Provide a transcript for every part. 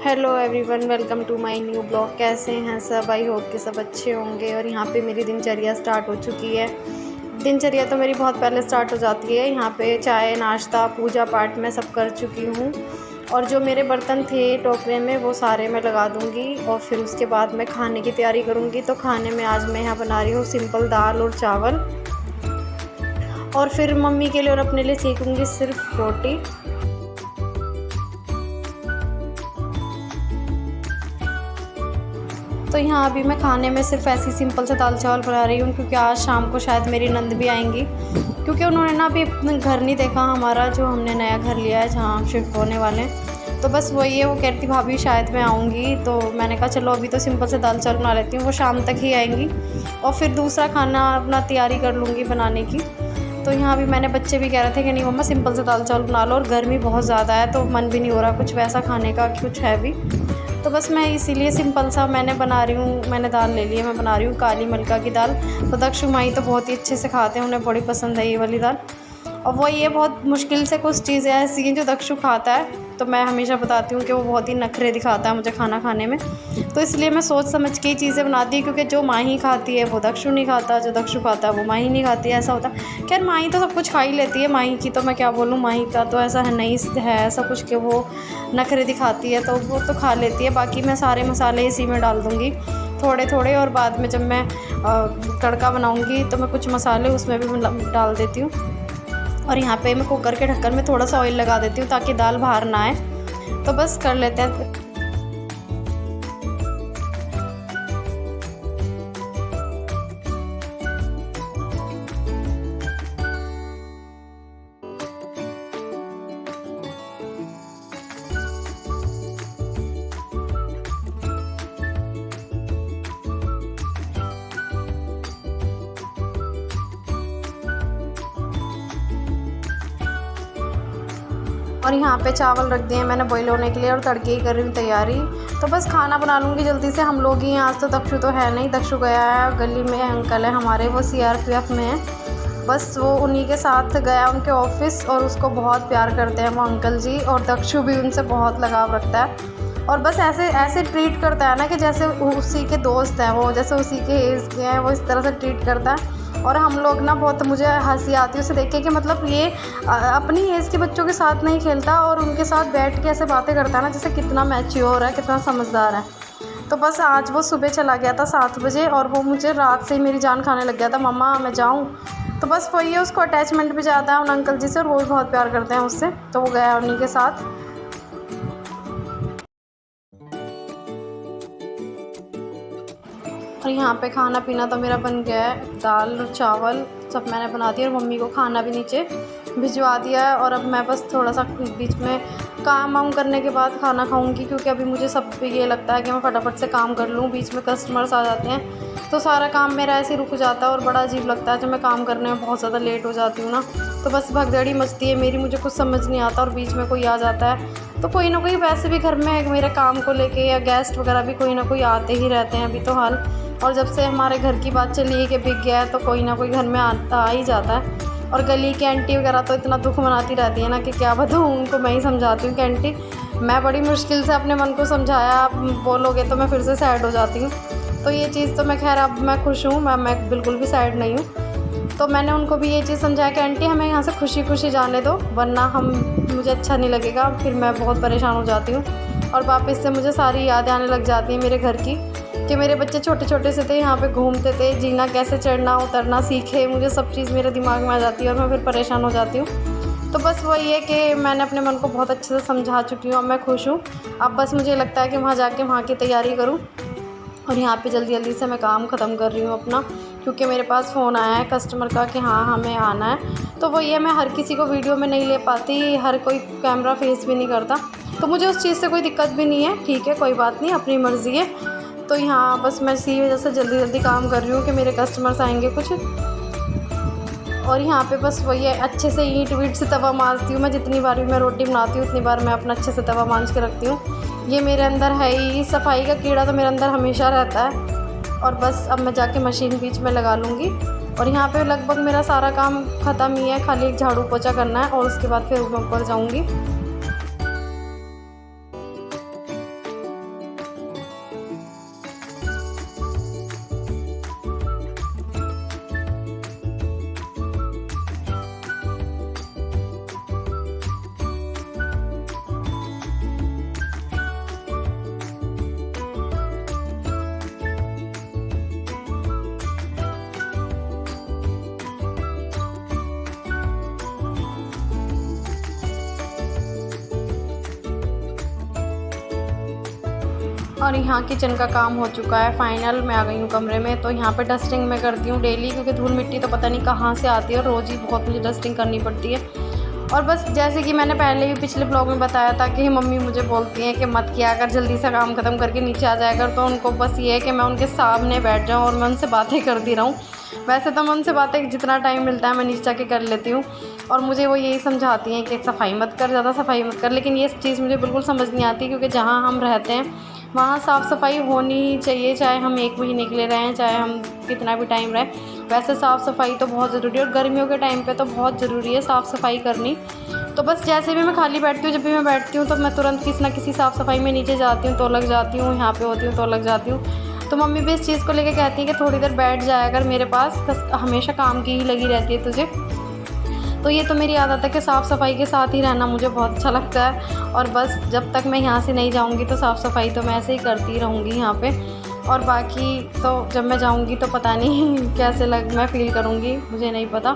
Hello everyone, welcome to my new blog. कैसे हैं सब? आई होप कि सब अच्छे होंगे। और यहाँ पे मेरी दिनचर्या स्टार्ट हो चुकी है। दिनचर्या तो मेरी बहुत पहले स्टार्ट हो जाती है। यहाँ पे चाय नाश्ता पूजा पाठ मैं सब कर चुकी हूँ। और जो मेरे बर्तन थे टोकरे में वो सारे मैं लगा दूँगी और फिर उसके बाद मैं खाने की तैयारी करूँगी। तो खाने में आज मैं यहाँ बना रही हूँ सिंपल दाल और चावल, और फिर मम्मी के लिए और अपने लिए सेकूँगी सिर्फ रोटी। तो यहाँ अभी मैं खाने में सिर्फ ऐसी सिंपल से दाल चावल बना रही हूँ, क्योंकि आज शाम को शायद मेरी नंद भी आएंगी, क्योंकि उन्होंने ना अभी अपना घर नहीं देखा हमारा, जो हमने नया घर लिया है जहाँ हम शिफ्ट होने वाले हैं। तो बस वही है, वो कहती थी भाभी शायद मैं आऊँगी, तो मैंने कहा चलो अभी तो सिंपल से दाल चावल बना लेती हूँ, वो शाम तक ही आएंगी और फिर दूसरा खाना अपना तैयारी कर लूँगी बनाने की। तो यहाँ भी मैंने, बच्चे भी कह रहे थे कि नहीं मम्मा सिंपल से दाल चावल बना लो, और गर्मी बहुत ज़्यादा है तो मन भी नहीं हो रहा कुछ वैसा खाने का, कुछ है भी। तो बस मैं इसीलिए सिंपल सा मैंने बना रही हूँ। मैंने दाल ले ली है, मैं बना रही हूँ काली मलका की दाल। तो दक्षु माई तो बहुत ही अच्छे से खाते हैं, उन्हें बड़ी पसंद है ये वाली दाल। और वही है, बहुत मुश्किल से कुछ चीज़ें ऐसी हैं जो दक्षु खाता है, तो मैं हमेशा बताती हूँ कि वो बहुत ही नखरे दिखाता है मुझे खाना खाने में। तो इसलिए मैं सोच समझ के ही चीज़ें बनाती हूँ, क्योंकि जो माही खाती है वो दक्षु नहीं खाता, जो दक्षु खाता है वो माही नहीं खाती है, ऐसा होता है। खैर माही तो सब कुछ खा ही लेती है, माही की तो मैं क्या बोलूँ, माही का तो ऐसा है नहीं है ऐसा कुछ कि वो नखरे दिखाती है, तो वो तो खा लेती है। बाकी मैं सारे मसाले इसी में डाल दूँगी थोड़े थोड़े, और बाद में जब मैं तड़का बनाऊँगी तो मैं कुछ मसाले उसमें भी डाल देती हूँ। और यहाँ पे मैं कुकर के ढक्कन में थोड़ा सा ऑयल लगा देती हूँ ताकि दाल बाहर ना आए। तो बस कर लेते हैं। और यहाँ पे चावल रख दिए मैंने बॉईल होने के लिए, और तड़के की कर रही हूँ तैयारी। तो बस खाना बना लूँगी जल्दी से, हम लोग ही हैं आज। तो दक्षु तो है नहीं, दक्षु गया है गली में, अंकल है हमारे वो CRPF में है, बस वो उन्हीं के साथ गया उनके ऑफिस, और उसको बहुत प्यार करते हैं वो अंकल जी, और दक्षु भी उनसे बहुत लगाव रखता है। और बस ऐसे ऐसे ट्रीट करता है ना कि जैसे उसी के दोस्त हैं वो, जैसे उसी के एज के हैं, वो इस तरह से ट्रीट करता है। और हम लोग ना, बहुत मुझे हंसी आती है उसे देख के कि मतलब ये अपनी एज के बच्चों के साथ नहीं खेलता, और उनके साथ बैठ के ऐसे बातें करता है ना जैसे कितना मैच्योर है, कितना समझदार है। तो बस आज वो सुबह चला गया था 7 बजे, और वो मुझे रात से ही मेरी जान खाने लग गया था, मम्मा मैं जाऊँ। तो बस वही है, उसको अटैचमेंट भी ज़्यादा है उन अंकल जी से, और वो भी बहुत प्यार करते हैं उससे, तो वो गया उन्हीं के साथ। और यहाँ पे खाना पीना तो मेरा बन गया है, दाल और चावल सब मैंने बना दिया, और मम्मी को खाना भी नीचे भिजवा दिया है। और अब मैं बस थोड़ा सा बीच में काम वाम करने के बाद खाना खाऊंगी, क्योंकि अभी मुझे सब पे ये लगता है कि मैं फटाफट से काम कर लूँ। बीच में कस्टमर्स आ जाते हैं तो सारा काम मेरा ऐसे रुक जाता है, और बड़ा अजीब लगता है जब मैं काम करने में बहुत ज़्यादा लेट हो जाती हूँ ना। तो बस भगदड़ी मचती है मेरी, मुझे कुछ समझ नहीं आता, और बीच में कोई आ जाता है तो कोई ना कोई, वैसे भी घर में मेरे काम को लेके या गेस्ट वगैरह भी कोई ना कोई आते ही रहते हैं अभी तो हाल। और जब से हमारे घर की बात चली है कि बिक गया है, तो कोई ना कोई घर में आ ही जाता है। और गली की आंटी वगैरह तो इतना दुख मनाती रहती है ना कि क्या बताऊँ उनको। मैं ही समझाती हूँ कि आंटी मैं बड़ी मुश्किल से अपने मन को समझाया, आप बोलोगे तो मैं फिर से सैड हो जाती हूँ। तो ये चीज़ तो मैं, खैर अब मैं खुश हूँ, मैं बिल्कुल भी सैड नहीं हूँ। तो मैंने उनको भी ये चीज़ समझाया कि आंटी हमें यहाँ से खुशी खुशी जाने दो, वरना मुझे अच्छा नहीं लगेगा, फिर मैं बहुत परेशान हो जाती हूँ। और वापस से मुझे सारी यादें आने लग जाती हैं मेरे घर की, कि मेरे बच्चे छोटे छोटे से थे, यहाँ पे घूमते थे, जीना कैसे चढ़ना उतरना सीखे, मुझे सब चीज़ मेरे दिमाग में आ जाती है, और मैं फिर परेशान हो जाती हूँ। तो बस वही है कि मैंने अपने मन को बहुत अच्छे से समझा चुकी हूँ, अब मैं खुश हूँ। अब बस मुझे लगता है कि वहाँ जाके वहाँ की तैयारी करूँ, और यहाँ पे जल्दी जल्दी से मैं काम ख़त्म कर रही हूँ अपना, क्योंकि मेरे पास फ़ोन आया है कस्टमर का कि हाँ हमें आना है। तो वही है, मैं हर किसी को वीडियो में नहीं ले पाती, हर कोई कैमरा फेस भी नहीं करता, तो मुझे उस चीज़ से कोई दिक्कत भी नहीं है, ठीक है कोई बात नहीं, अपनी मर्ज़ी है। तो यहाँ बस मैं इसी वजह से जल्दी जल्दी काम कर रही हूँ कि मेरे कस्टमर्स आएंगे कुछ। और यहाँ पे बस वही है, अच्छे से ईंट वीट से तवा मांजती हूँ मैं, जितनी बार भी मैं रोटी बनाती हूँ उतनी बार मैं अपना अच्छे से तवा मांज के रखती हूँ। ये मेरे अंदर है ही, सफाई का कीड़ा तो मेरे अंदर हमेशा रहता है। और बस अब मैं जाके मशीन बीच में लगा लूँगी, और यहाँ पे लगभग मेरा सारा काम ख़त्म ही है, खाली एक झाड़ू पोछा करना है, और उसके बाद फिर मैं ऊपर जाऊँगी। और यहाँ किचन का काम हो चुका है फाइनल। मैं आ गई हूँ कमरे में। तो यहाँ पे डस्टिंग मैं करती हूँ डेली, क्योंकि धूल मिट्टी तो पता नहीं कहाँ से आती है और रोज़ ही बहुत मुझे डस्टिंग करनी पड़ती है। और बस जैसे कि मैंने पहले भी पिछले ब्लॉग में बताया था कि मम्मी मुझे बोलती हैं कि मत किया कर, जल्दी से काम ख़त्म करके नीचे आ जाया कर। तो उनको बस ये है कि मैं उनके सामने बैठ जाऊँ और मैं उनसे बातें करती रहूँ। वैसे तो मैं उनसे बातें जितना टाइम मिलता है मैं नीचे जाके कर लेती हूँ, और मुझे वो यही समझाती हैं कि सफाई मत कर, ज़्यादा सफाई मत कर। लेकिन ये चीज़ मुझे बिल्कुल समझ नहीं आती, क्योंकि जहाँ हम रहते हैं वहाँ साफ़ सफाई होनी चाहिए, चाहे हम 1 महीने के लिए रहें, चाहे हम कितना भी टाइम रहें। वैसे साफ़ सफाई तो बहुत ज़रूरी है, और गर्मियों के टाइम पे तो बहुत ज़रूरी है साफ़ सफाई करनी। तो बस जैसे भी मैं खाली बैठती हूँ, जब भी मैं बैठती हूँ तो मैं तुरंत किसी ना किसी साफ़ सफाई में नीचे जाती हूँ तो लग जाती हूँ, यहाँ पे होती हूँ तो लग जाती हूँ। तो मम्मी भी इस चीज़ को लेके कहती है कि थोड़ी देर बैठ जाया कर मेरे पास, बस हमेशा काम की ही लगी रहती है तुझे। तो ये तो मेरी आदत है कि साफ़ सफाई के साथ ही रहना मुझे बहुत अच्छा लगता है। और बस जब तक मैं यहाँ से नहीं जाऊँगी तो साफ़ सफाई तो मैं ऐसे ही करती रहूँगी यहाँ पे। और बाकी तो जब मैं जाऊँगी तो पता नहीं कैसे मैं फ़ील करूँगी, मुझे नहीं पता।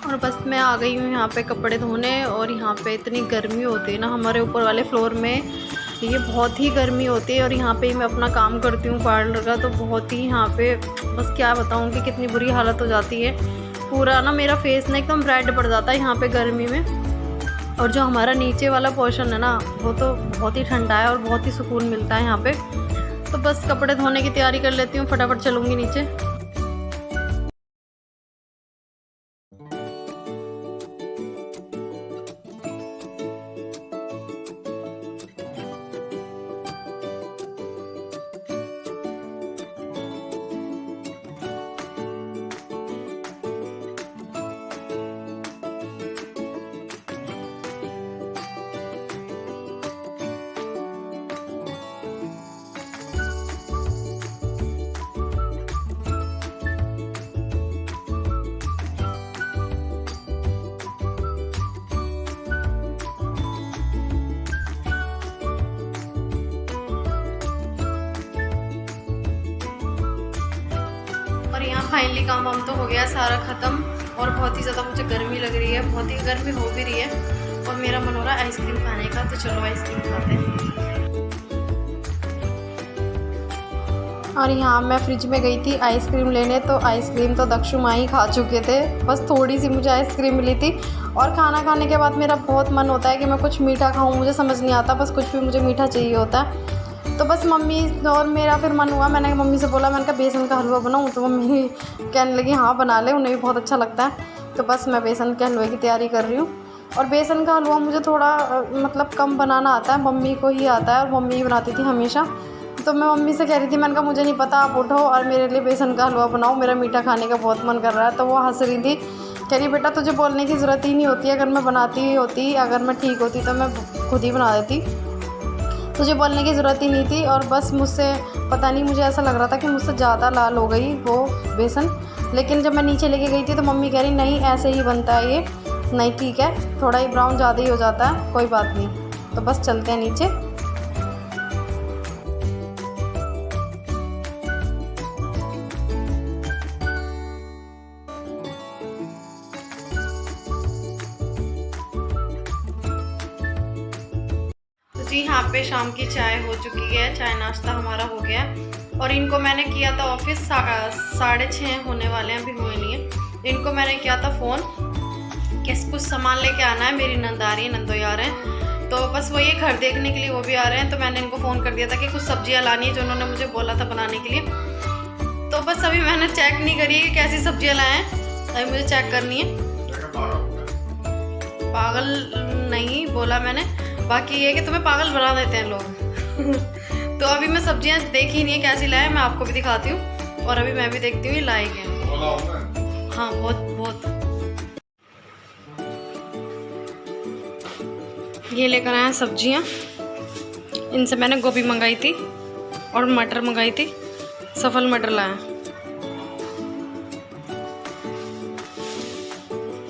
और बस मैं आ गई हूँ यहाँ पे कपड़े धोने। और यहाँ पे इतनी गर्मी होती है ना हमारे ऊपर वाले फ्लोर में, ये बहुत ही गर्मी होती है। और यहाँ पे मैं अपना काम करती हूँ पार्लर का, तो बहुत ही यहाँ पे बस क्या बताऊँ कि कितनी बुरी हालत हो जाती है। पूरा ना मेरा फेस ना एकदम रेड पड़ जाता है यहाँ पे गर्मी में। और जो हमारा नीचे वाला पोर्शन है ना वो तो बहुत ही ठंडा है और बहुत ही सुकून मिलता है यहाँ पे। तो बस कपड़े धोने की तैयारी कर लेती हूँ, फटाफट चलूँगी नीचे। फाइनली काम वाम तो हो गया सारा ख़त्म। और बहुत ही ज़्यादा मुझे गर्मी लग रही है, बहुत ही गर्मी हो भी रही है। और मेरा मन हो रहा है आइसक्रीम खाने का, तो चलो आइसक्रीम खाते हैं। और यहाँ मैं फ्रिज में गई थी आइसक्रीम लेने, तो आइसक्रीम तो दक्षु माँ ही खा चुके थे, बस थोड़ी सी मुझे आइसक्रीम मिली थी। और खाना खाने के बाद मेरा बहुत मन होता है कि मैं कुछ मीठा खाऊं, मुझे समझ नहीं आता, बस कुछ भी मुझे मीठा चाहिए होता है। तो बस मम्मी और मेरा फिर मन हुआ, मैंने मम्मी से बोला, मैंने कहा बेसन का हलवा बनाऊँ, तो मम्मी कहने लगी हाँ बना ले, उन्हें भी बहुत अच्छा लगता है। तो बस मैं बेसन के हलवे की तैयारी कर रही हूँ। और बेसन का हलवा मुझे थोड़ा मतलब कम बनाना आता है, मम्मी को ही आता है और मम्मी ही बनाती थी हमेशा। तो मैं मम्मी से कह रही थी, मैंने कहा मुझे नहीं पता, आप उठो और मेरे लिए बेसन का हलवा बनाओ, मेरा मीठा खाने का बहुत मन कर रहा है। तो वो हंस रही थी, कह रही बेटा तुझे बोलने की ज़रूरत ही नहीं होती, अगर मैं बनाती ही होती, अगर मैं ठीक होती तो मैं खुद ही बना देती, तुझे बोलने की ज़रूरत ही नहीं थी। और बस मुझसे पता नहीं, मुझे ऐसा लग रहा था कि मुझसे ज़्यादा लाल हो गई वो बेसन। लेकिन जब मैं नीचे लेके गई थी तो मम्मी कह रही नहीं ऐसे ही बनता है ये, नहीं ठीक है, थोड़ा ही ब्राउन ज़्यादा ही हो जाता है, कोई बात नहीं। तो बस चलते हैं नीचे। जी यहाँ पे शाम की चाय हो चुकी है, चाय नाश्ता हमारा हो गया। और इनको मैंने किया था ऑफिस 6:30 होने वाले हैं, अभी हुए नहीं है। इनको मैंने किया था फ़ोन कि कुछ सामान लेके आना है, मेरी नंद आ रही है, नंदो आ रहे हैं, तो बस वो ये घर देखने के लिए वो भी आ रहे हैं। तो मैंने इनको फ़ोन कर दिया था कि कुछ सब्जियां लानी है जो उन्होंने मुझे बोला था बनाने के लिए। तो बस अभी मैंने चेक नहीं करी है कि कैसी सब्जियां लाए हैं, अभी मुझे चेक करनी है। पागल नहीं बोला मैंने, बाकी ये कि तुम्हें पागल बना देते हैं लोग। तो अभी मैं सब्जियां देखी नहीं है कैसी लाए, मैं आपको भी दिखाती हूँ और अभी मैं भी देखती हूँ ये लाएंगे। हाँ बहुत बहुत। ये लेकर आए हैं सब्जियां, इनसे मैंने गोभी मंगाई थी और मटर मंगाई थी, सफल मटर लाया।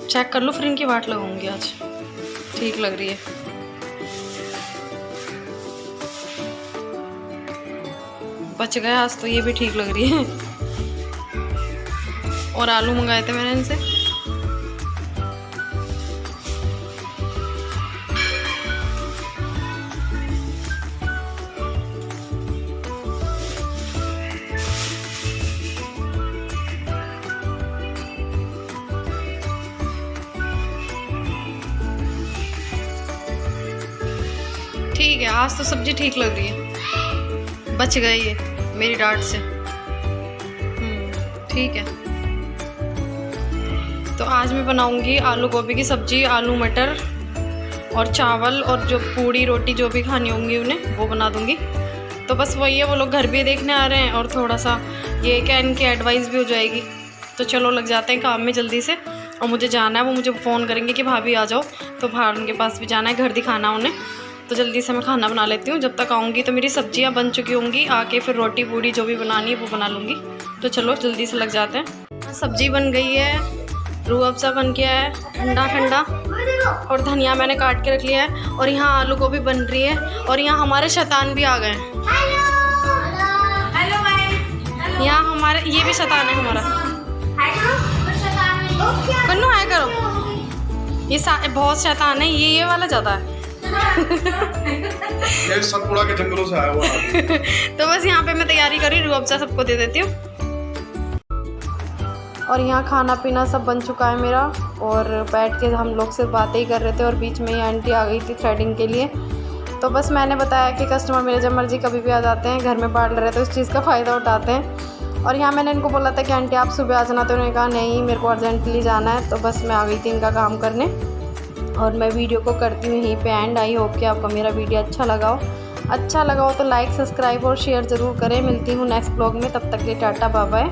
चेक कर लो फिर इनकी वाट लगाऊंगी आज, ठीक लग रही है। बच गया आज तो, ये भी ठीक लग रही है। और आलू मंगाए थे मैंने इनसे। ठीक है, आज तो सब्जी ठीक लग रही है, बच गई है मेरी डांट से। ठीक है, तो आज मैं बनाऊंगी आलू गोभी की सब्जी, आलू मटर और चावल, और जो पूड़ी रोटी जो भी खानी होंगी उन्हें वो बना दूंगी। तो बस वही है, वो लोग घर भी देखने आ रहे हैं और थोड़ा सा ये क्या इनकी एडवाइस भी हो जाएगी। तो चलो लग जाते हैं काम में जल्दी से, और मुझे जाना है, वो मुझे फ़ोन करेंगे कि भाभी आ जाओ, तो बाहर उनके पास भी जाना है, घर दिखाना उन्हें। तो जल्दी से मैं खाना बना लेती हूँ, जब तक आऊँगी तो मेरी सब्जियाँ बन चुकी होंगी, आके फिर रोटी पूड़ी जो भी बनानी है वो बना लूँगी। तो चलो जल्दी से लग जाते हैं। सब्जी बन गई है, रूह अफ़ज़ा बन गया है ठंडा ठंडा, और धनिया मैंने काट के रख लिया है, और यहाँ आलू गोभी बन रही है, और यहाँ हमारे शैतान भी आ गए हैं। यहाँ हमारे ये भी शैतान है हमारा। कन्नू आया करो, ये बहुत शैतान है, ये वाला ज़्यादा है। ये सतपुड़ा के जंगलों से आया हुआ है। तो बस यहाँ पे मैं तैयारी करी, रूह अफ़ज़ा सबको दे देती हूँ। और यहाँ खाना पीना सब बन चुका है मेरा, और बैठ के हम लोग सिर्फ बातें ही कर रहे थे, और बीच में ही आंटी आ गई थी थ्रेडिंग के लिए। तो बस मैंने बताया कि कस्टमर मेरे जब मर्जी कभी भी आ जाते हैं, घर में बांट रहे तो इस चीज़ का फ़ायदा उठाते हैं। और यहाँ मैंने इनको बोला था कि आंटी आप सुबह आ जाना, तो उन्होंने कहा नहीं मेरे को अर्जेंटली जाना है। तो बस मैं आ गई थी इनका काम करने, और मैं वीडियो को करती हूँ यहीं पे एंड। आई होप कि आपको मेरा वीडियो अच्छा लगा हो तो लाइक सब्सक्राइब और शेयर ज़रूर करें। मिलती हूँ नेक्स्ट ब्लॉग में, तब तक के लिए टाटा बाय बाय।